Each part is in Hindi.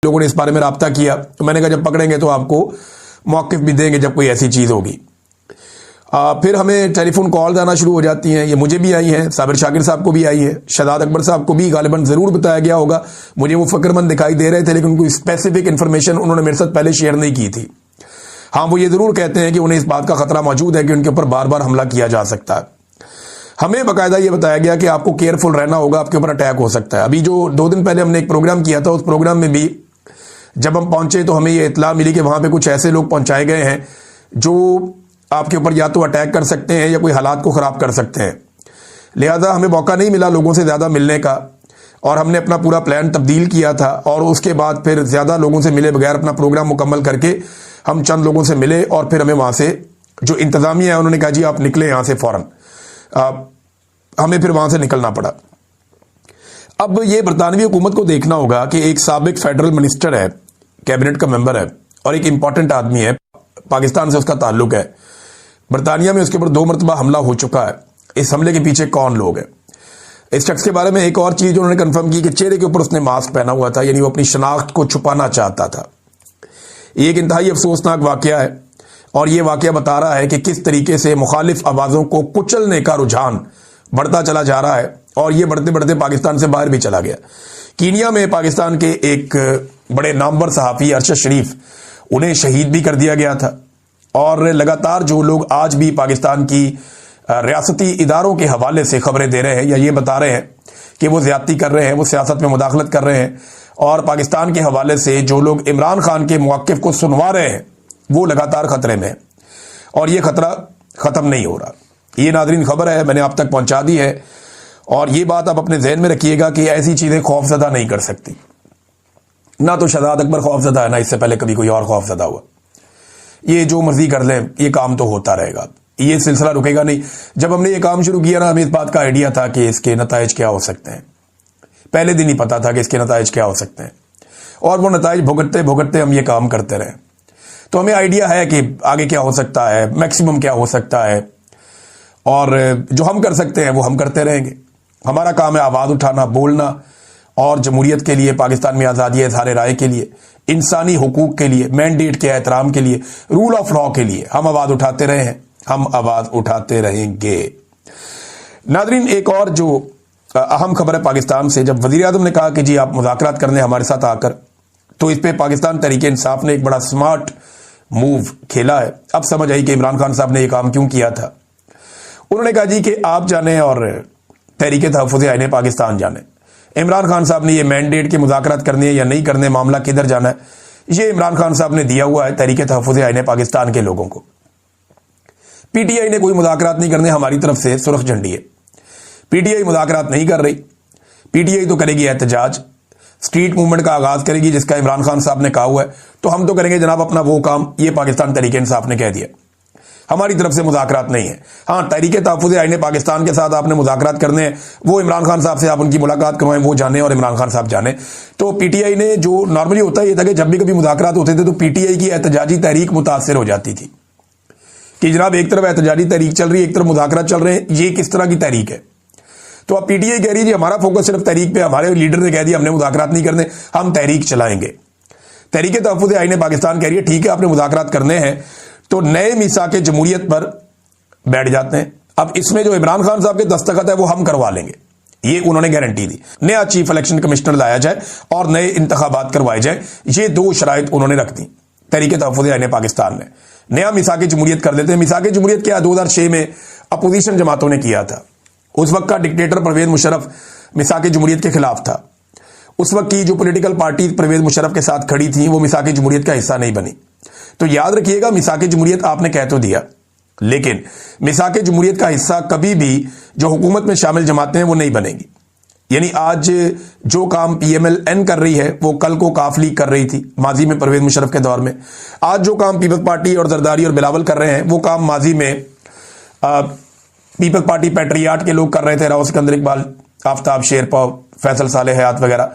लोगों ने इस बारे में राब्ता किया, तो मैंने कहा जब पकड़ेंगे तो आपको मौक़िफ़ भी देंगे जब कोई ऐसी चीज़ होगी। फिर हमें टेलीफोन कॉल्स आना शुरू हो जाती हैं। ये मुझे भी आई हैं, साबिर शाकिर साहब को भी आई है, शहजाद अकबर साहब को भी गालिबन ज़रूर बताया गया होगा। मुझे वो फ़िक्रमंद दिखाई दे रहे थे, लेकिन कोई स्पेसिफिक इन्फॉर्मेशन उन्होंने मेरे साथ पहले शेयर नहीं की थी। हाँ, वो ये ज़रूर कहते हैं कि उन्हें इस बात का खतरा मौजूद है कि उनके ऊपर बार बार हमला किया जा सकता है। हमें बाकायदा ये बताया गया कि आपको केयरफुल रहना होगा, आपके ऊपर अटैक हो सकता है। अभी जो 2 दिन पहले हमने एक प्रोग्राम किया था, उस प्रोग्राम में भी जब हम पहुंचे तो हमें ये इत्तला मिली कि वहां पे कुछ ऐसे लोग पहुंचाए गए हैं जो आपके ऊपर या तो अटैक कर सकते हैं या कोई हालात को ख़राब कर सकते हैं। लिहाजा हमें मौका नहीं मिला लोगों से ज़्यादा मिलने का, और हमने अपना पूरा प्लान तब्दील किया था। और उसके बाद फिर ज़्यादा लोगों से मिले बगैर अपना प्रोग्राम मुकम्मल करके हम चंद लोगों से मिले, और फिर हमें वहाँ से जो इंतज़ामिया है उन्होंने कहा जी आप निकले यहाँ से फ़ौरन। हमें फिर वहाँ से निकलना पड़ा। अब ये बरतानवी हुकूमत को देखना होगा कि एक साबिक फेडरल मिनिस्टर है, कैबिनेट का मेंबर है, और एक इंपॉर्टेंट आदमी है, पाकिस्तान से उसका ताल्लुक है। बरतानिया में उसके ऊपर 2 मरतबा हमला हो चुका है। इस हमले के पीछे कौन लोग हैं? इस शख्स के बारे में एक और चीज़ उन्होंने कंफर्म की कि चेहरे के ऊपर उसने मास्क पहना हुआ था, यानी वो अपनी शनाख्त को छुपाना चाहता था। ये एक इंतहाई अफसोसनाक वाकया है, और ये वाकया बता रहा है कि किस तरीके से मुखालिफ आवाज़ों को कुचलने का रुझान बढ़ता चला जा रहा है, और ये बढ़ते बढ़ते पाकिस्तान से बाहर भी चला गया। कीनिया में पाकिस्तान के एक बड़े नामवर सहाफ़ी अरशद शरीफ, उन्हें शहीद भी कर दिया गया था। और लगातार जो लोग आज भी पाकिस्तान की रियासती इदारों के हवाले से खबरें दे रहे हैं या ये बता रहे हैं कि वो ज़्यादती कर रहे हैं, वो सियासत में मुदाखलत कर रहे हैं, और पाकिस्तान के हवाले से जो लोग इमरान खान के मौक़िफ़ को सुनवा रहे हैं, वो लगातार ख़तरे में है, और ये ख़तरा ख़त्म नहीं हो रहा। ये नाज़रीन खबर है, मैंने आप तक पहुँचा दी है, और ये बात आप अपने जहन में रखिएगा कि ऐसी चीज़ें खौफज़दा नहीं कर सकती। ना तो शहजाद अकबर खौफज़दा है, ना इससे पहले कभी कोई और खौफज़दा हुआ। ये जो मर्जी कर लें, ये काम तो होता रहेगा, ये सिलसिला रुकेगा नहीं। जब हमने ये काम शुरू किया ना, हमें इस बात का आइडिया था कि इसके नताइज क्या हो सकते हैं। पहले दिन ही पता था कि इसके नताइज क्या हो सकते हैं, और वो नताइज भुगतते भुगतते हम ये काम करते रहे। तो हमें आइडिया है कि आगे क्या हो सकता है, मैक्सिमम क्या हो सकता है, और जो हम कर सकते हैं वो हम करते रहेंगे। हमारा काम है आवाज़ उठाना, बोलना, और जमहूरियत के लिए, पाकिस्तान में आज़ादी इज़हार राय के लिए, इंसानी हुकूक के लिए, मैंडेट के एहतराम के लिए, रूल ऑफ लॉ के लिए हम आवाज़ उठाते रहे हैं, हम आवाज़ उठाते रहेंगे। नाज़रीन, एक और जो अहम खबर है पाकिस्तान से, जब वज़ीर आज़म ने कहा कि जी आप मुज़ाकरात करने हमारे साथ आकर, तो इस पर पाकिस्तान तहरीक इंसाफ ने एक बड़ा स्मार्ट मूव खेला है। अब समझ आई कि इमरान खान साहब ने यह काम क्यों किया था। उन्होंने कहा जी कि आप जाने और तहरीक तहफ़्फ़ुज़ आईन पाकिस्तान जाने, इमरान खान साहब ने ये मैंडेट के मुज़ाकरात करने है या नहीं करने, मामला किधर जाना है, ये इमरान खान साहब ने दिया हुआ है तहरीक तहफ़्फ़ुज़ आईन पाकिस्तान के लोगों को। पीटीआई ने कोई मुज़ाकरात नहीं करने, हमारी तरफ से सुरख झंडी है। पीटीआई मुज़ाकरात नहीं कर रही, पीटीआई तो करेगी एहतजाज, स्ट्रीट मूवमेंट का आगाज करेगी, जिसका इमरान खान साहब ने कहा हुआ है। तो हम तो करेंगे जनाब अपना वो काम, ये पाकिस्तान तहरीक इंसाफ ने कह दिया, हमारी तरफ से मुज़ाकरात नहीं है। हाँ, तहरीक तहफ़्फ़ुज़ आईन पाकिस्तान के साथ आपने मुज़ाकरात करने हैं, वो इमरान खान साहब से आप उनकी मुलाकात करवाएं, वो जाने और इमरान खान साहब जाने। तो पीटीआई ने, जो नॉर्मली होता है ये था कि जब भी कभी मुज़ाकरात होते थे तो पीटीआई की एहतजाजी तहरीक मुतासर हो जाती थी कि जनाब एक तरफ एहतजाजी तहरीक चल रही है, एक तरफ मुज़ाकरात चल रहे हैं, ये किस तरह की तहरीक है। तो अब पीटीआई कह रही है जी हमारा फोकस सिर्फ तहरीक पे, हमारे लीडर ने कह दिया हमने मुज़ाकरात नहीं करने, हम तहरीक चलाएंगे। तहरीक तहफ़्फ़ुज़ आईन पाकिस्तान कह रही है ठीक है आपने मुज़ाकरात करने हैं, तो नए मीसाक़े जमहूरियत पर बैठ जाते हैं। अब इसमें जो इमरान खान साहब के दस्तखत है वो हम करवा लेंगे, ये उन्होंने गारंटी दी। नया चीफ इलेक्शन कमिश्नर लाया जाए और नए इंतखाबात करवाए जाए, ये 2 शराइत उन्होंने रख दी तहरीक तहफ़्फ़ुज़ आईन पाकिस्तान ने। नया मिसाक़े जमहूरियत कर देते हैं। मिसाक़े जमहूरियत क्या 2006 में अपोजिशन जमातों ने किया था। उस वक्त का डिक्टेटर परवेज़ मुशर्रफ मिसाक़े जमहूरियत के खिलाफ था। उस वक्त की जो पॉलिटिकल पार्टी परवेज़ मुशर्रफ के साथ खड़ी थी वो मिसाक़े जमहूरियत का हिस्सा नहीं बनी। तो याद रखिएगा, मिसाक़े जमहूरियत आपने कह तो दिया, लेकिन मिसाक़े जमहूरियत का हिस्सा कभी भी जो हुकूमत में शामिल जमातें हैं वो नहीं बनेगी। यानी आज जो काम PMLN कर रही है वो कल को काफ लीग कर रही थी माजी में परवेज़ मुशर्रफ के दौर में। आज जो काम पीपल्स पार्टी और जरदारी और बिलावल कर रहे हैं वो काम माजी में पीपल्स पार्टी पैट्रियाट के लोग कर रहे थे, राव सिकंदर इकबाल, आफ्ताब शेरपा, फैसल साले हयात वगैरह,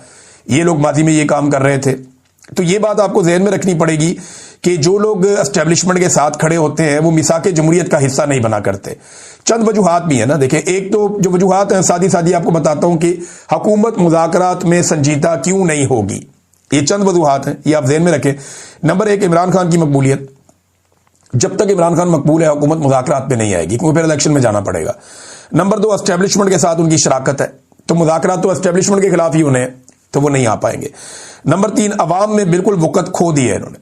ये लोग माजी में ये काम कर रहे थे। तो ये बात आपको ज़हन में रखनी पड़ेगी कि जो लोग एस्टेब्लिशमेंट के साथ खड़े होते हैं वो मिसाक़े जमहूरियत का हिस्सा नहीं बना करते। चंद वजूहात भी है ना, देखें, एक तो जो वजूहात हैं सादी सादी आपको बताता हूं कि हुकूमत मुज़ाकरात में संजीदा क्यों नहीं होगी। ये चंद वजूहात हैं, ये आप ज़हन में रखें। नंबर एक, इमरान खान की मकबूलियत। जब तक इमरान खान मकबूल है, हुकूमत मुज़ाकरात पे नहीं आएगी, क्योंकि फिर इलेक्शन में जाना पड़ेगा। नंबर दो, एस्टेब्लिशमेंट के साथ उनकी शराकत है, तो मुज़ाकरात तो एस्टेब्लिशमेंट के खिलाफ ही उन्हें, तो वो नहीं आ पाएंगे। नंबर तीन, अवाम में बिल्कुल वक़्त खो दी है इन्होंने,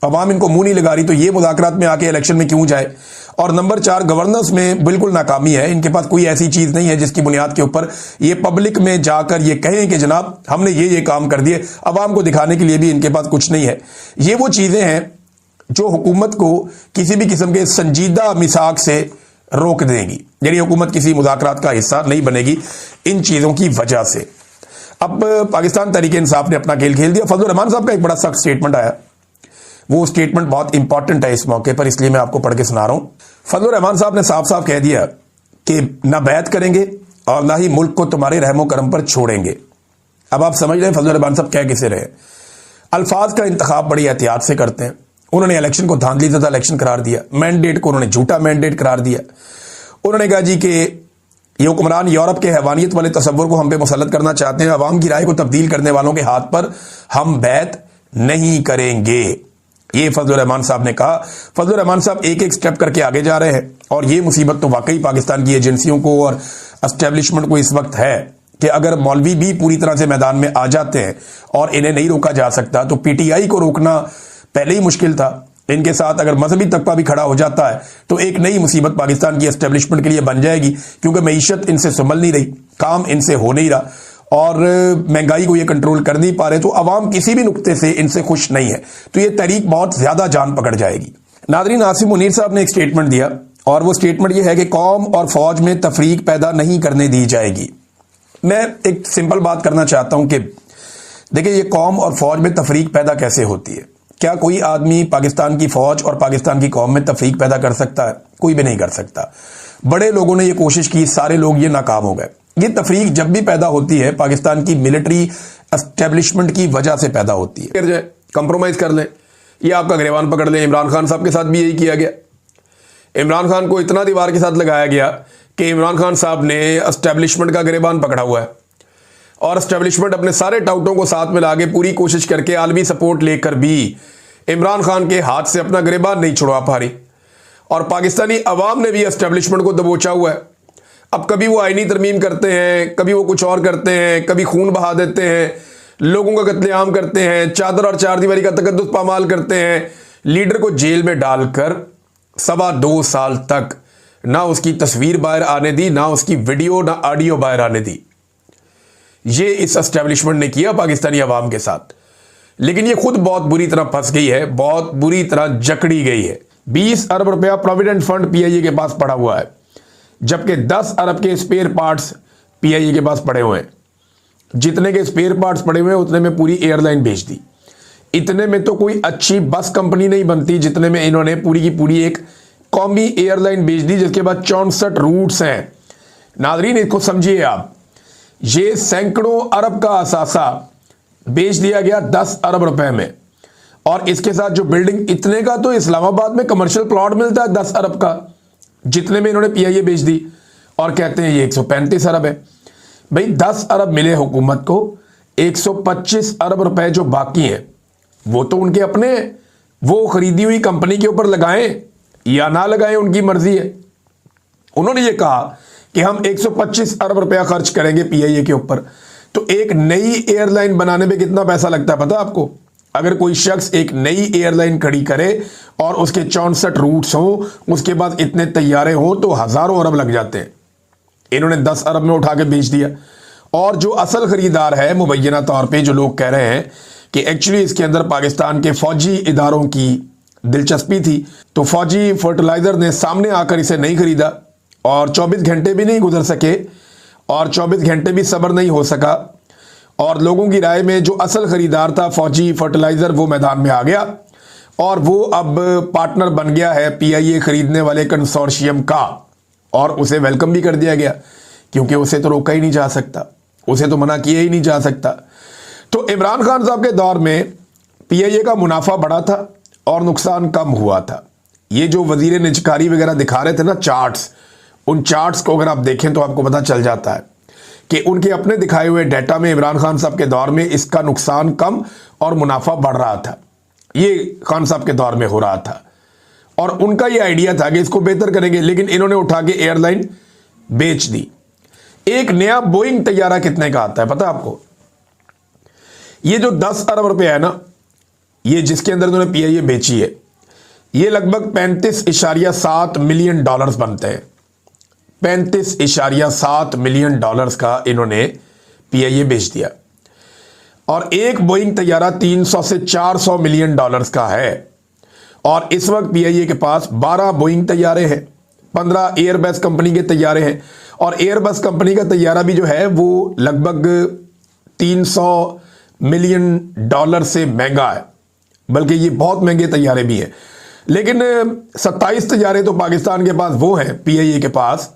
अवाम इनको मुंह नहीं लगा रही, तो ये मुज़ाकरात में आके इलेक्शन में क्यों जाए। और नंबर चार, गवर्नेंस में बिल्कुल नाकामी है, इनके पास कोई ऐसी चीज नहीं है जिसकी बुनियाद के ऊपर ये पब्लिक में जाकर ये कहें कि जनाब हमने ये काम कर दिए। अवाम को दिखाने के लिए भी इनके पास कुछ नहीं है। ये वो चीजें हैं जो हुकूमत को किसी भी किस्म के संजीदा मिसाक से रोक देंगी, यानी हुकूमत किसी मुज़ाकरात का हिस्सा नहीं बनेगी इन चीजों की वजह से। अब पाकिस्तान तहरीक इंसाफ ने अपना खेल खेल दिया। फजलुर रहमान साहब का एक बड़ा सख्त स्टेटमेंट आया, वो स्टेटमेंट बहुत इंपॉर्टेंट है इस मौके पर, इसलिए मैं आपको पढ़ के सुना रहा हूं। फजलुर रहमान साहब ने साफ साफ कह दिया कि ना बैत करेंगे और ना ही मुल्क को तुम्हारे रहमो करम पर छोड़ेंगे। अब आप समझ रहे हैं फजलुर रहमान साहब कह किसे रहे। अल्फाज का इंतखाब बड़ी एहतियात से करते हैं। उन्होंने इलेक्शन को धांधली ज़दा इलेक्शन करार दिया, मैंडेट को उन्होंने झूठा मैंडेट करार दिया। उन्होंने कहा जी कि ये हुक्मरान यूरोप के हैवानियत वाले तस्वुर को हम पे मुसल्लत करना चाहते हैं, अवाम की राय को तब्दील करने वालों के हाथ पर हम बैत नहीं करेंगे, ये फजलुर रहमान साहब ने कहा। फजलुर रहमान साहब एक एक स्टेप करके आगे जा रहे हैं, और ये मुसीबत तो वाकई पाकिस्तान की एजेंसियों को और एस्टेब्लिशमेंट को इस वक्त है कि अगर मौलवी भी पूरी तरह से मैदान में आ जाते हैं और इन्हें नहीं रोका जा सकता, तो पीटीआई को रोकना पहले ही मुश्किल था। इनके साथ अगर मजहबी तबका भी खड़ा हो जाता है तो एक नई मुसीबत पाकिस्तान की एस्टेब्लिशमेंट के लिए बन जाएगी, क्योंकि मईशत इनसे संभल नहीं रही, काम इनसे हो नहीं रहा, और महंगाई को ये कंट्रोल कर नहीं पा रहे, तो अवाम किसी भी नुक्ते से इनसे खुश नहीं है, तो ये तहरीक बहुत ज्यादा जान पकड़ जाएगी। नादरीन, आसिम मुनीर साहब ने एक स्टेटमेंट दिया, और वो स्टेटमेंट ये है कि कौम और फौज में तफरीक पैदा नहीं करने दी जाएगी। मैं एक सिंपल बात करना चाहता हूं कि देखिए, ये कौम और फौज में तफरीक पैदा कैसे होती है। क्या कोई आदमी पाकिस्तान की फौज और पाकिस्तान की कौम में तफरीक पैदा कर सकता है? कोई भी नहीं कर सकता। बड़े लोगों ने ये कोशिश की, सारे लोग ये नाकाम हो गए। ये तफरीक जब भी पैदा होती है पाकिस्तान की मिलिट्री एस्टेब्लिशमेंट की वजह से पैदा होती है। कर जाए, कंप्रोमाइज कर लें, ये आपका गिरबान पकड़ लें। इमरान खान साहब के साथ भी यही किया गया। इमरान खान को इतना दीवार के साथ लगाया गया कि इमरान खान साहब ने एस्टेब्लिशमेंट का गिरबान पकड़ा हुआ है, और एस्टेब्लिशमेंट अपने सारे टाउटों को साथ मिला के पूरी कोशिश करके आलमी सपोर्ट लेकर भी इमरान खान के हाथ से अपना गिरबान नहीं छुड़वा पा रही, और पाकिस्तानी अवाम ने भी एस्टेब्लिशमेंट को दबोचा हुआ है। अब कभी वो आईनी तरमीम करते हैं, कभी वो कुछ और करते हैं, कभी खून बहा देते हैं, लोगों का कत्लेआम करते हैं, चादर और चारदीवारी का तकद्दुस पामाल करते हैं, लीडर को जेल में डालकर 2.25 साल तक ना उसकी तस्वीर बाहर आने दी, ना उसकी वीडियो ना ऑडियो बाहर आने दी। ये इस एस्टेब्लिशमेंट ने किया पाकिस्तानी अवाम के साथ। लेकिन ये खुद बहुत बुरी तरह फंस गई है, बहुत बुरी तरह जकड़ी गई है। 20 अरब रुपया प्रोविडेंट फंड पीआईए के पास पड़ा हुआ है, जबकि 10 अरब के स्पेयर पार्ट्स पीआईए के पास पड़े हुए हैं। जितने के स्पेयर पार्ट्स पड़े हुए हैं उतने में पूरी एयरलाइन बेच दी। इतने में तो कोई अच्छी बस कंपनी नहीं बनती जितने में इन्होंने पूरी की पूरी एक कौमी एयरलाइन बेच दी, जिसके बाद 64 रूट्स हैं। नाजरीन, इसको समझिए आप, ये सैकड़ों अरब का असासा बेच दिया गया 10 अरब रुपए में, और इसके साथ जो बिल्डिंग, इतने का तो इस्लामाबाद में कमर्शियल प्लॉट मिलता है 10 अरब का, जितने में इन्होंने पीआईए बेच दी, और कहते हैं ये 135 अरब है। भाई 10 अरब मिले हुकूमत को, 125 अरब रुपए जो बाकी हैं वो तो उनके अपने, वो खरीदी हुई कंपनी के ऊपर लगाएं या ना लगाएं, उनकी मर्जी है। उन्होंने ये कहा कि हम 125 अरब रुपया खर्च करेंगे पीआईए के ऊपर। तो एक नई एयरलाइन बनाने में कितना पैसा लगता है पता है आपको? अगर कोई शख्स एक नई एयरलाइन खड़ी करे और उसके 64 रूट्स हों, उसके बाद इतने तैयारे हों, तो हजारों अरब लग जाते हैं। इन्होंने 10 अरब में उठा के बेच दिया। और जो असल खरीदार है मुबैना तौर पे, जो लोग कह रहे हैं कि एक्चुअली इसके अंदर पाकिस्तान के फौजी इदारों की दिलचस्पी थी, तो फौजी फर्टिलाइजर ने सामने आकर इसे नहीं खरीदा, और 24 घंटे भी नहीं गुजर सके, और 24 घंटे भी सब्र नहीं हो सका, और लोगों की राय में जो असल खरीदार था फौजी फर्टिलाइजर, वो मैदान में आ गया, और वो अब पार्टनर बन गया है पीआईए खरीदने वाले कंसोर्शियम का, और उसे वेलकम भी कर दिया गया, क्योंकि उसे तो रोका ही नहीं जा सकता, उसे तो मना किया ही नहीं जा सकता। तो इमरान खान साहब के दौर में पीआईए का मुनाफा बढ़ा था और नुकसान कम हुआ था। ये जो वजीर निजकारी वगैरह दिखा रहे थे ना चार्ट्स, उन चार्ट्स को अगर आप देखें तो आपको पता चल जाता है कि उनके अपने दिखाए हुए डेटा में इमरान खान साहब के दौर में इसका नुकसान कम और मुनाफा बढ़ रहा था। ये खान साहब के दौर में हो रहा था और उनका ये आइडिया था कि इसको बेहतर करेंगे, लेकिन इन्होंने उठा के एयरलाइन बेच दी। एक नया बोइंग तैयारा कितने का आता है पता है आपको? ये जो 10 अरब रुपए है ना, ये जिसके अंदर इन्होंने पीआईए बेची है, ये लगभग 35.7 मिलियन डॉलर्स बनते हैं। 35.7 मिलियन डॉलर्स का इन्होंने पीआईए बेच दिया और एक बोइंग तैयारा 300 से 400 मिलियन डॉलर्स का है। और इस वक्त पीआईए के पास 12 बोइंग तैयारे हैं, 15 एयरबस कंपनी के तैयारे हैं और एयरबस कंपनी का तैयारा भी जो है वो लगभग 300 मिलियन डॉलर से महंगा है, बल्कि ये बहुत महंगे तैयारे भी हैं। लेकिन 27 तैयारे तो पाकिस्तान के पास वो हैं पीआईए के पास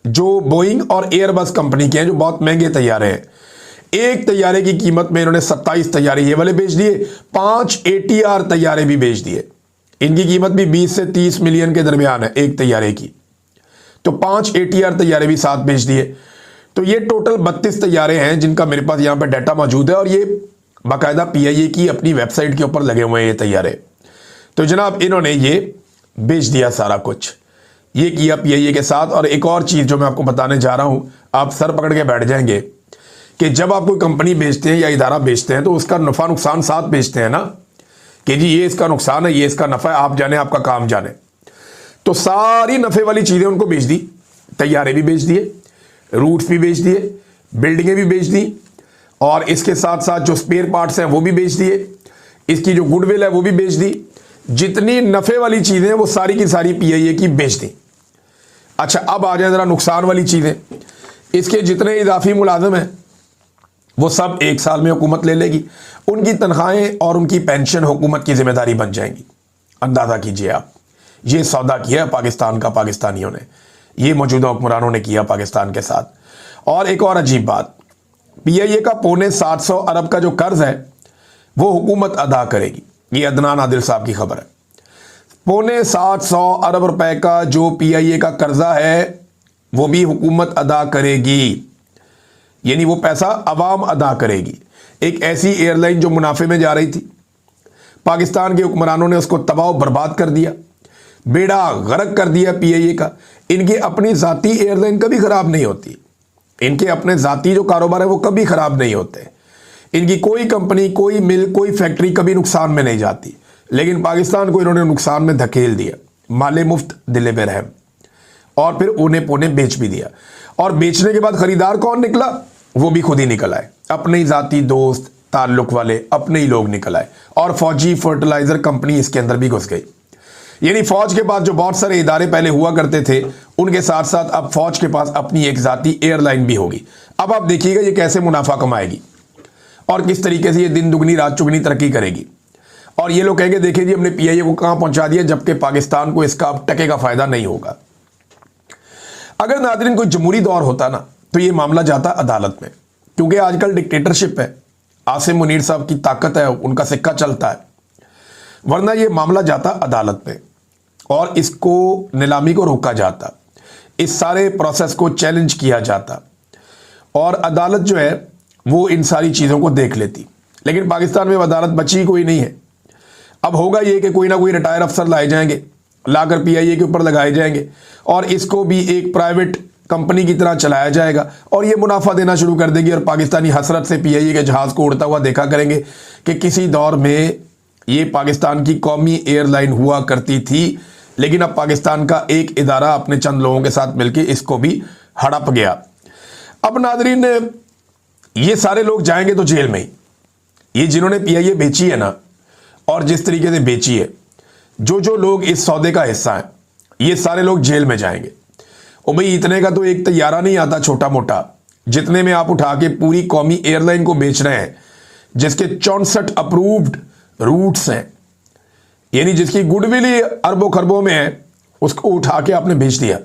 जो बोइंग और एयरबस कंपनी के हैं, जो बहुत महंगे तैयारे हैं। एक तैयारे की कीमत में इन्होंने 27 तैयारे ये वाले बेच दिए, 5 ATR तैयारे भी बेच दिए। इनकी कीमत भी 20 से 30 मिलियन के दरमियान है एक तैयारे की, तो 5 ATR तैयारे भी साथ बेच दिए। तो ये टोटल 32 तैयारे हैं जिनका मेरे पास यहां पर डाटा मौजूद है और ये बाकायदा पीआईए की अपनी वेबसाइट के ऊपर लगे हुए हैं ये तैयारे। तो जनाब इन्होंने ये बेच दिया सारा कुछ, ये किया पीआईए के साथ। और एक और चीज जो मैं आपको बताने जा रहा हूं, आप सर पकड़ के बैठ जाएंगे कि जब आप कोई कंपनी बेचते हैं या इदारा बेचते हैं तो उसका नफा नुकसान साथ बेचते हैं ना, कि जी ये इसका नुकसान है, ये इसका नफा है, आप जाने आपका काम जाने। तो सारी नफे वाली चीजें उनको बेच दी, तैयारे भी बेच दिए, रूट्स भी बेच दिए, बिल्डिंगें भी बेच दी और इसके साथ साथ जो स्पेयर पार्ट्स हैं वो भी बेच दिए, इसकी जो गुडविल है वो भी बेच दी। जितनी नफे वाली चीजें हैं वो सारी की सारी पीआईए की बेच दी। अच्छा अब आ जाए जरा नुकसान वाली चीजें। इसके जितने इजाफी मुलाजिम हैं वो सब 1 साल में हुकूमत ले लेगी, उनकी तनख्वाहें और उनकी पेंशन हुकूमत की जिम्मेदारी बन जाएंगी। अंदाजा कीजिए आप, ये सौदा किया पाकिस्तान का पाकिस्तानियों ने, ये मौजूदा हुक्मरानों ने किया पाकिस्तान के साथ। और एक और अजीब बात, पीआईए का 750 अरब का जो कर्ज है वो हुकूमत अदा करेगी। ये अदनान आदिल साहब की खबर है। 750 अरब रुपए का जो पीआईए का कर्जा है वो भी हुकूमत अदा करेगी, यानी वो पैसा अवाम अदा करेगी। एक ऐसी एयरलाइन जो मुनाफे में जा रही थी, पाकिस्तान के हुक्मरानों ने उसको तबाह बर्बाद कर दिया, बेड़ा गर्क कर दिया पीआईए का। इनकी अपनी जाती एयरलाइन कभी खराब नहीं होती, इनके अपने जाती जो कारोबार है वो कभी खराब नहीं होते। इनकी कोई कंपनी, कोई मिल, कोई फैक्ट्री कभी नुकसान में नहीं जाती, लेकिन पाकिस्तान को इन्होंने नुकसान में धकेल दिया। माले मुफ्त दिले पे रहम, और फिर ऊने पोने बेच भी दिया। और बेचने के बाद खरीदार कौन निकला? वो भी खुद ही निकल आए, अपने ही जाती दोस्त ताल्लुक वाले अपने ही लोग निकल आए। और फौजी फर्टिलाइजर कंपनी इसके अंदर भी घुस गई। यानी फौज के पास जो बहुत सारे इदारे पहले हुआ करते थे, उनके साथ साथ अब फौज के पास अपनी एक जाती एयरलाइन भी होगी। अब आप देखिएगा ये कैसे मुनाफा कमाएगी और किस तरीके से ये दिन दुगनी रात चुगनी तरक्की करेगी। और ये लोग कहेंगे देखिए जी हमने पीआईए को कहां पहुंचा दिया, जबकि पाकिस्तान को इसका अब टके का फायदा नहीं होगा। अगर नाज़रीन कोई जमहूरी दौर होता ना तो ये मामला जाता अदालत में, क्योंकि आजकल डिक्टेटरशिप है, आसिम मुनीर साहब की ताकत है, उनका सिक्का चलता है, वरना ये मामला जाता अदालत में और इसको नीलामी को रोका जाता, इस सारे प्रोसेस को चैलेंज किया जाता और अदालत जो है वो इन सारी चीज़ों को देख लेती। लेकिन पाकिस्तान में अदालत बची कोई नहीं है। अब होगा ये कि कोई ना कोई रिटायर अफसर लाए जाएंगे, लाकर पीआईए के ऊपर लगाए जाएंगे और इसको भी एक प्राइवेट कंपनी की तरह चलाया जाएगा और ये मुनाफा देना शुरू कर देगी। और पाकिस्तानी हसरत से पीआईए के जहाज़ को उड़ता हुआ देखा करेंगे कि किसी दौर में ये पाकिस्तान की कौमी एयरलाइन हुआ करती थी, लेकिन अब पाकिस्तान का एक इदारा अपने चंद लोगों के साथ मिलकर इसको भी हड़प गया। अब नाज़रीन ये सारे लोग जाएंगे तो जेल में ही। ये जिन्होंने पीआईए बेची है ना और जिस तरीके से बेची है, जो जो लोग इस सौदे का हिस्सा हैं, ये सारे लोग जेल में जाएंगे। और भाई इतने का तो एक तैयारा नहीं आता छोटा मोटा, जितने में आप उठा के पूरी कौमी एयरलाइन को बेच रहे हैं, जिसके 64 अप्रूव्ड रूट्स हैं, यानी जिसकी गुडविल ही अरबों खरबों में है, उसको उठा के आपने बेच दिया।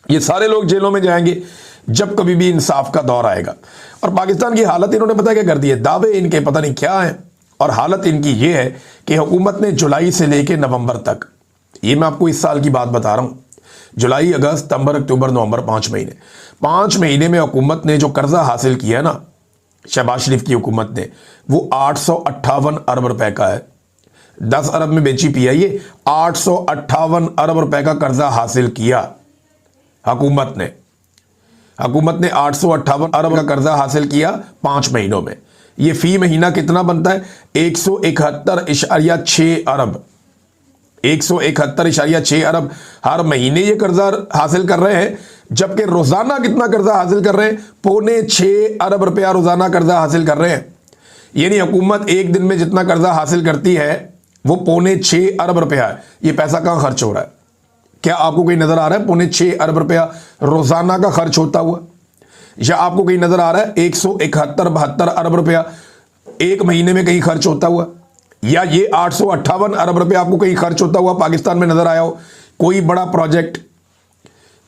ये सारे लोग जेलों में जाएंगे जब कभी भी इंसाफ का दौर आएगा। और पाकिस्तान की हालत इन्होंने पता क्या कर दी है, दावे इनके पता नहीं क्या है, और हालत इनकी ये है कि हुकूमत ने जुलाई से लेकर नवंबर तक, ये मैं आपको इस साल की बात बता रहा हूं, जुलाई, अगस्त, सितंबर, अक्टूबर, नवंबर, 5 महीने, 5 महीने में हुकूमत ने जो कर्जा हासिल किया ना, शहबाज शरीफ की हुकूमत ने, वो 858 अरब रुपए का है। 10 अरब में बेची पीआईए, 858 अरब रुपए का कर्जा हासिल किया हुकूमत ने। हुकूमत ने 858 अरब का कर्जा हासिल किया 5 महीनों में। ये फी महीना कितना बनता है? 171.6 अरब। 171.6 अरब हर महीने ये कर्जा हासिल कर रहे हैं, जबकि रोजाना कितना कर्जा हासिल कर रहे हैं? 6.25 अरब रुपया रोजाना कर्जा हासिल कर रहे हैं। यानी हुकूमत एक दिन में जितना कर्जा हासिल करती है वो 6.25 अरब रुपया है। ये पैसा कहां खर्च हो रहा है? क्या आपको कहीं नजर आ रहा है 6.25 अरब रुपया रोजाना का खर्च होता हुआ? या आपको कहीं नजर आ रहा है 171-72 अरब रुपया एक महीने में कहीं खर्च होता हुआ? या ये 858 अरब रुपया आपको कहीं खर्च होता हुआ पाकिस्तान में नजर आया हो? कोई बड़ा प्रोजेक्ट,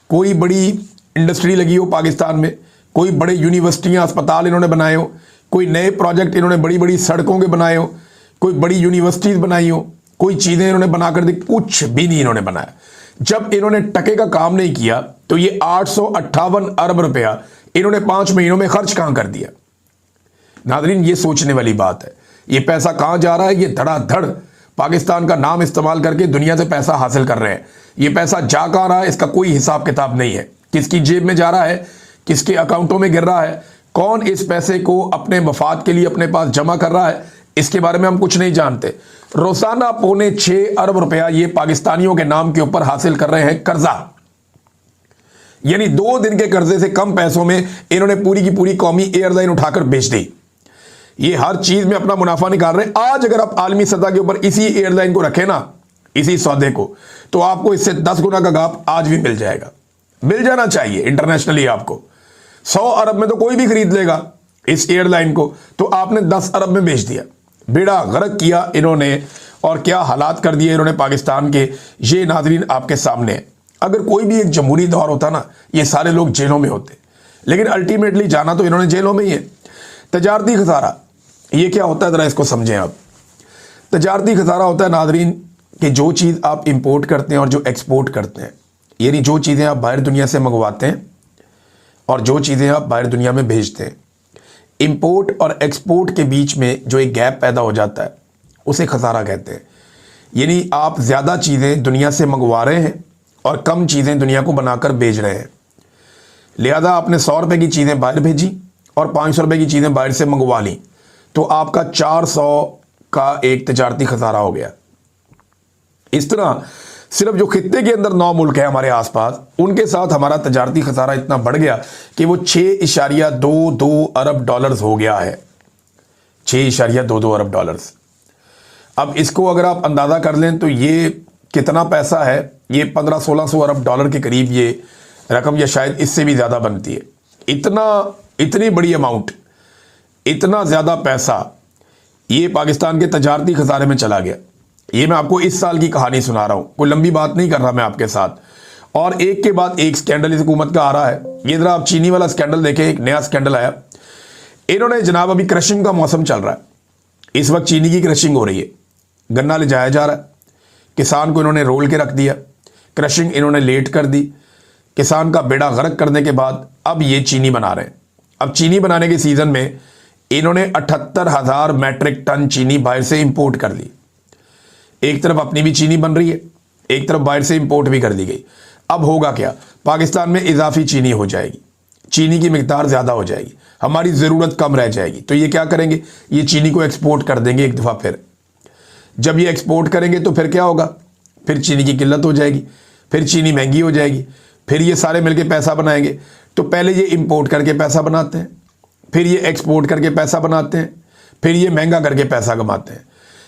कोई बड़ी इंडस्ट्री लगी हो पाकिस्तान में, कोई बड़े यूनिवर्सिटियां अस्पताल इन्होंने बनाए हो, कोई नए प्रोजेक्ट इन्होंने बड़ी बड़ी सड़कों के बनाए हो, कोई बड़ी यूनिवर्सिटीज बनाई हो, कोई चीजें इन्होंने बनाकर दी? कुछ भी नहीं इन्होंने बनाया। जब इन्होंने टके का काम नहीं किया तो ये 858 अरब रुपया इन्होंने 5 महीनों में खर्च कहां कर दिया? नाज़रीन, ये सोचने वाली बात है। ये पैसा कहां जा रहा है? ये धड़ाधड़ पाकिस्तान का नाम इस्तेमाल करके दुनिया से पैसा हासिल कर रहे हैं। ये पैसा जा कहां रहा है इसका कोई हिसाब किताब नहीं है। किसकी जेब में जा रहा है, किसके अकाउंटों में गिर रहा है, कौन इस पैसे को अपने मफाद के लिए अपने पास जमा कर रहा है, इसके बारे में हम कुछ नहीं जानते। रोजाना 6.25 अरब रुपया ये पाकिस्तानियों के नाम के ऊपर हासिल कर रहे हैं कर्जा। यानी 2 दिन के कर्जे से कम पैसों में इन्होंने पूरी की पूरी कौमी एयरलाइन उठाकर बेच दी। ये हर चीज में अपना मुनाफा निकाल रहे हैं। आज अगर आप आलमी सतह के ऊपर इसी एयरलाइन को रखें ना, इसी सौदे को, तो आपको इससे 10 गुना का गाप आज भी मिल जाएगा। मिल जाना चाहिए इंटरनेशनली आपको। 100 अरब में तो कोई भी खरीद लेगा इस एयरलाइन को, तो आपने 10 अरब में बेच दिया। बेड़ा गर्क किया इन्होंने, और क्या हालात कर दिए इन्होंने पाकिस्तान के, ये नाज़रीन आपके सामने है। अगर कोई भी एक जमहूरी दौर होता ना, ये सारे लोग जेलों में होते, लेकिन अल्टीमेटली जाना तो इन्होंने जेलों में ही है। तजारती खसारा ये क्या होता है, जरा इसको समझें आप। तजारती खसारा होता है नाज़रीन कि जो चीज़ आप इंपोर्ट करते हैं और जो एक्सपोर्ट करते हैं, यानी जो चीज़ें आप बाहर दुनिया से मंगवाते हैं और जो चीज़ें आप बाहर दुनिया में भेजते हैं, इंपोर्ट और एक्सपोर्ट के बीच में जो एक गैप पैदा हो जाता है उसे खसारा कहते हैं। यानी आप ज़्यादा चीज़ें दुनिया से मंगवा रहे हैं और कम चीज़ें दुनिया को बनाकर बेच रहे हैं। लिहाजा आपने 100 रुपये की चीज़ें बाहर भेजी और 500 रुपये की चीज़ें बाहर से मंगवा ली, तो आपका 400 का एक तजारती खसारा हो गया। इस तरह सिर्फ जो खित्ते के अंदर 9 मुल्क है हमारे आसपास, उनके साथ हमारा तजारती खसारा इतना बढ़ गया कि वो 6.22 अरब डॉलर्स हो गया है। 6.22 अरब डॉलर्स। अब इसको अगर आप अंदाज़ा कर लें तो ये कितना पैसा है, ये 1500-1600 अरब डॉलर के करीब ये रकम, या शायद इससे भी ज़्यादा बनती है। इतनी बड़ी अमाउंट, इतना ज़्यादा पैसा ये पाकिस्तान के तजारती खजाने में चला गया। ये मैं आपको इस साल की कहानी सुना रहा हूं, कोई लंबी बात नहीं कर रहा मैं आपके साथ। और एक के बाद एक स्कैंडल इस हुकूमत का आ रहा है। ये जरा आप चीनी वाला स्कैंडल देखें, एक नया स्कैंडल आया। इन्होंने जनाब, अभी क्रशिंग का मौसम चल रहा है, इस वक्त चीनी की क्रशिंग हो रही है, गन्ना ले जाया जा रहा है, किसान को इन्होंने रोल के रख दिया, क्रशिंग इन्होंने लेट कर दी। किसान का बेड़ा गर्क करने के बाद अब ये चीनी बना रहे हैं। अब चीनी बनाने के सीजन में इन्होंने 78,000 मैट्रिक टन चीनी बाहर से इंपोर्ट कर ली। एक तरफ अपनी भी चीनी बन रही है, एक तरफ बाहर से इंपोर्ट भी कर दी गई। अब होगा क्या, पाकिस्तान में इजाफी चीनी हो जाएगी, चीनी की मिकदार ज़्यादा हो जाएगी, हमारी ज़रूरत कम रह जाएगी। तो ये क्या करेंगे, ये चीनी को एक्सपोर्ट कर देंगे एक दफ़ा। फिर जब ये एक्सपोर्ट करेंगे तो फिर क्या होगा, फिर चीनी की किल्लत हो जाएगी, फिर चीनी महंगी हो जाएगी, फिर ये सारे मिलके पैसा बनाएंगे। तो पहले ये इंपोर्ट करके पैसा बनाते हैं, फिर ये एक्सपोर्ट करके पैसा बनाते हैं, फिर ये महंगा करके पैसा कमाते हैं।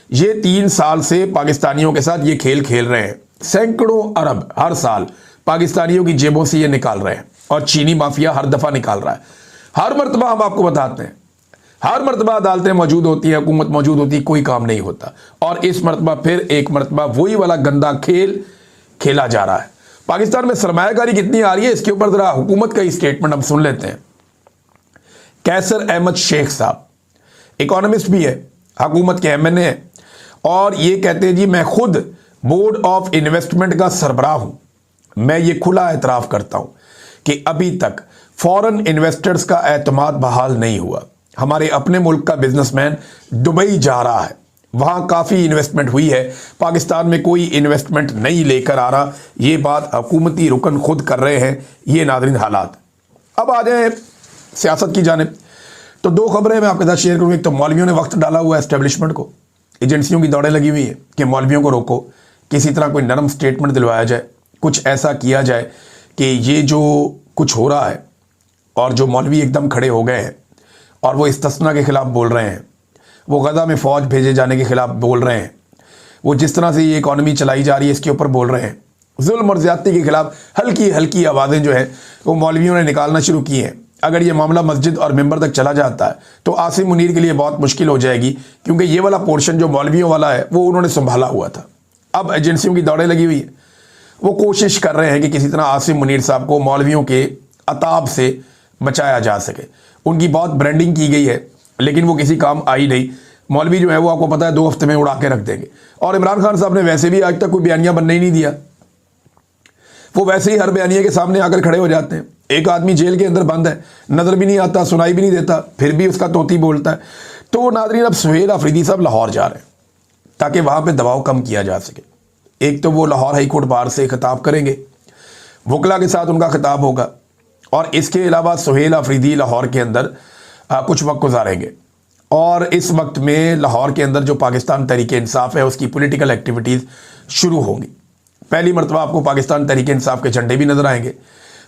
ये 3 साल से पाकिस्तानियों के साथ ये खेल खेल रहे हैं। सैकड़ों अरब हर साल पाकिस्तानियों की जेबों से ये निकाल रहे हैं, और चीनी माफिया हर दफ़ा निकाल रहा है। हर मरतबा हम आपको बताते हैं, हर मरतबा अदालतें मौजूद होती है, हुकूमत मौजूद होती है, कोई काम नहीं होता। और इस मरतबा फिर एक मरतबा वही वाला गंदा खेल खेला जा रहा है। पाकिस्तान में सरमायाकारी कितनी आ रही है, इसके ऊपर जरा हुकूमत का ही स्टेटमेंट हम सुन लेते हैं। कैसर अहमद शेख साहब इकोनॉमिस्ट भी है, हुकूमत के एमएनए है, और ये कहते हैं जी मैं खुद बोर्ड ऑफ इन्वेस्टमेंट का सरबराह हूं। मैं ये खुला एतराफ़ करता हूं कि अभी तक फॉरेन इन्वेस्टर्स का एतमाद बहाल नहीं हुआ। हमारे अपने मुल्क का बिजनेसमैन दुबई जा रहा है, वहां काफ़ी इन्वेस्टमेंट हुई है, पाकिस्तान में कोई इन्वेस्टमेंट नहीं लेकर आ रहा। ये बात हुकूमती रुकन खुद कर रहे हैं। ये नाज़रीन हालात। अब आ जाए सियासत की जानिब, तो दो खबरें मैं आपके साथ शेयर करूँगी। एक तो मौलवियों ने वक्त डाला हुआ है एस्टेब्लिशमेंट को, एजेंसियों की दौड़ें लगी हुई है कि मौलवियों को रोको, किसी तरह कोई नरम स्टेटमेंट दिलवाया जाए, कुछ ऐसा किया जाए कि ये जो कुछ हो रहा है और जो मौलवी एकदम खड़े हो गए हैं और वो इस्तिस्ना के ख़िलाफ़ बोल रहे हैं, वो गज़ा में फ़ौज भेजे जाने के ख़िलाफ़ बोल रहे हैं, वो जिस तरह से ये इकॉनमी चलाई जा रही है इसके ऊपर बोल रहे हैं, जुल्म और ज़्यादती के ख़िलाफ़ हल्की हल्की आवाज़ें जो है वो मौलवियों ने निकालना शुरू की हैं। अगर ये मामला मस्जिद और मेंबर तक चला जाता है तो आसिम मुनीर के लिए बहुत मुश्किल हो जाएगी, क्योंकि ये वाला पोर्शन जो मौलवियों वाला है वो उन्होंने संभाला हुआ था। अब एजेंसियों की दौड़ें लगी हुई है, वो कोशिश कर रहे हैं कि किसी तरह आसिम मुनीर साहब को मौलवियों के अताब से बचाया जा सके। उनकी बहुत ब्रांडिंग की गई है लेकिन वो किसी काम आई नहीं। मौलवी जो है वो आपको पता है 2 हफ्ते में उड़ा के रख देंगे। और इमरान खान साहब ने वैसे भी आज तक कोई बयानिया बनने ही नहीं दिया, वो वैसे ही हर बयानिया के सामने आकर खड़े हो जाते हैं। एक आदमी जेल के अंदर बंद है, नज़र भी नहीं आता, सुनाई भी नहीं देता, फिर भी उसका तोती बोलता है। तो नाज़रीन अब सुहेल अफरीदी साहब लाहौर जा रहे हैं ताकि वहाँ पे दबाव कम किया जा सके। एक तो वो लाहौर हाई कोर्ट बार से खिताब करेंगे, वकला के साथ उनका खिताब होगा, और इसके अलावा सुहेल अफरीदी लाहौर के अंदर कुछ वक्त गुजारेंगे। और इस वक्त में लाहौर के अंदर जो पाकिस्तान तहरीक इंसाफ है उसकी पॉलिटिकल एक्टिविटीज़ शुरू होंगी। पहली मरतबा आपको पाकिस्तान तहरीक इंसाफ के झंडे भी नज़र आएंगे,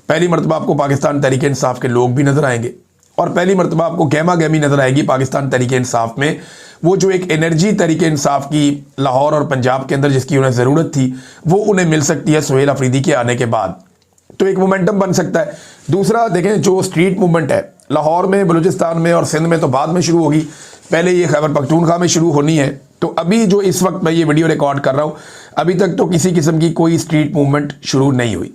पहली मरतबा आपको पाकिस्तान तहरीक इंसाफ के लोग भी नज़र आएंगे, और पहली मरतबा आपको गहमा गहमी नज़र आएगी पाकिस्तान तहरीक इंसाफ में। वो जो एक एनर्जी तहरीक इंसाफ की लाहौर और पंजाब के अंदर जिसकी उन्हें ज़रूरत थी वो उन्हें मिल सकती है सुहेल अफरीदी के आने के बाद, तो एक मोमेंटम बन सकता है। दूसरा देखें, जो स्ट्रीट मूवमेंट है लाहौर में, बलूचिस्तान में और सिंध में तो बाद में शुरू होगी, पहले ये खैबर पख्तूनख्वा में शुरू होनी है। तो अभी जो इस वक्त मैं ये वीडियो रिकॉर्ड कर रहा हूँ, अभी तक तो किसी किस्म की कोई स्ट्रीट मूवमेंट शुरू नहीं हुई।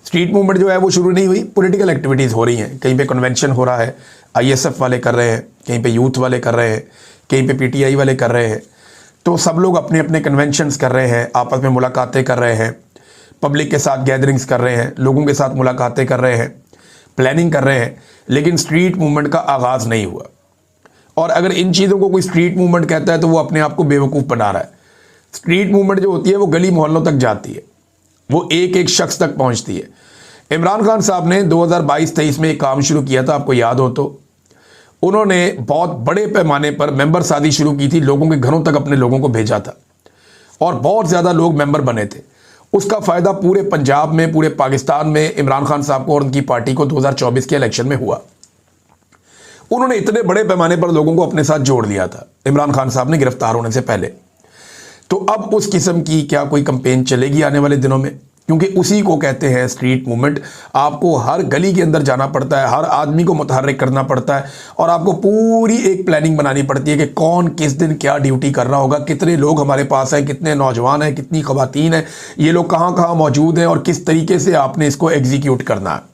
स्ट्रीट मूवमेंट जो है वो शुरू नहीं हुई, पॉलिटिकल एक्टिविटीज़ हो रही हैं। कहीं पे कन्वेंशन हो रहा है, ISF वाले कर रहे हैं, कहीं पे यूथ वाले कर रहे हैं, कहीं पे PTI वाले कर रहे हैं। तो सब लोग अपने अपने कन्वेंशंस कर रहे हैं, आपस में मुलाकातें कर रहे हैं, पब्लिक के साथ गैदरिंग्स कर रहे हैं, लोगों के साथ मुलाकातें कर रहे हैं, प्लानिंग कर रहे हैं, लेकिन स्ट्रीट मूवमेंट का आगाज़ नहीं हुआ। और अगर इन चीज़ों को कोई स्ट्रीट मूवमेंट कहता है तो वो अपने आप को बेवकूफ़ बना रहा है। स्ट्रीट मूवमेंट जो होती है वो गली मोहल्लों तक जाती है, वो एक एक शख्स तक पहुंचती है। इमरान खान साहब ने 2022-23 में एक काम शुरू किया था, आपको याद हो तो, उन्होंने बहुत बड़े पैमाने पर मेंबर शादी शुरू की थी, लोगों के घरों तक अपने लोगों को भेजा था और बहुत ज़्यादा लोग मेंबर बने थे। उसका फ़ायदा पूरे पंजाब में, पूरे पाकिस्तान में इमरान खान साहब को और उनकी पार्टी को 2024 के इलेक्शन में हुआ। उन्होंने इतने बड़े पैमाने पर लोगों को अपने साथ जोड़ लिया था इमरान खान साहब ने गिरफ्तार होने से पहले। तो अब उस किस्म की क्या कोई कंपेन चलेगी आने वाले दिनों में? क्योंकि उसी को कहते हैं स्ट्रीट मूवमेंट। आपको हर गली के अंदर जाना पड़ता है, हर आदमी को मुतहर्रिक करना पड़ता है और आपको पूरी एक प्लानिंग बनानी पड़ती है कि कौन किस दिन क्या ड्यूटी कर रहा होगा, कितने लोग हमारे पास हैं, कितने नौजवान हैं, कितनी ख़वातीन हैं, ये लोग कहाँ कहाँ मौजूद हैं और किस तरीके से आपने इसको एग्जीक्यूट करना है।